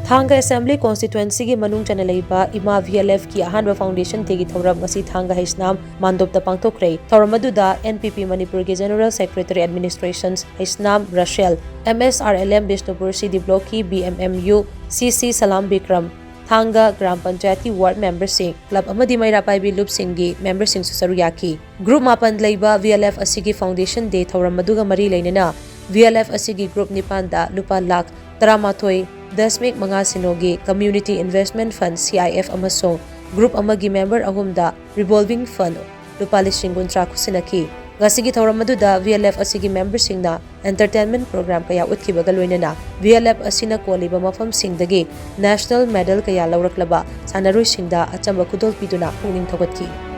Thanga Assembly Constituency की Manung Channel LEIBA Ema Vlf की Ahanba Foundation थेगी Thouram Ngasi Thanga Heisnam Mandop Pangthokhre Thouram aduda NPP Manipuri की General Secretary Administrations Heisnam Rachel MSRLM Bishnupur CD Block की BMMU CC Salam Bikram Thanga Gram Panchayat की Ward Member Singh Club Amadi Mairapai bi Loop Singh की Member Singh Susaruyaki Group Mapan LEIBA VLF asigi Foundation Day Thouram aduga mari leinana VLF asigi Group Nipanda lupa lakh 13.5 sinogi Community Investment Fund CIF amasong Group amagi member ahumda Revolving Fund lupa 50,000 kusinaki ngasigi thauram aduda VLF asigi member singna entertainment program kaya utkibaga loinana VLF asina koliba mafam singdagi national medal kaya lawraklaba sanaroi singda achamba kudol piduna pungning thogatki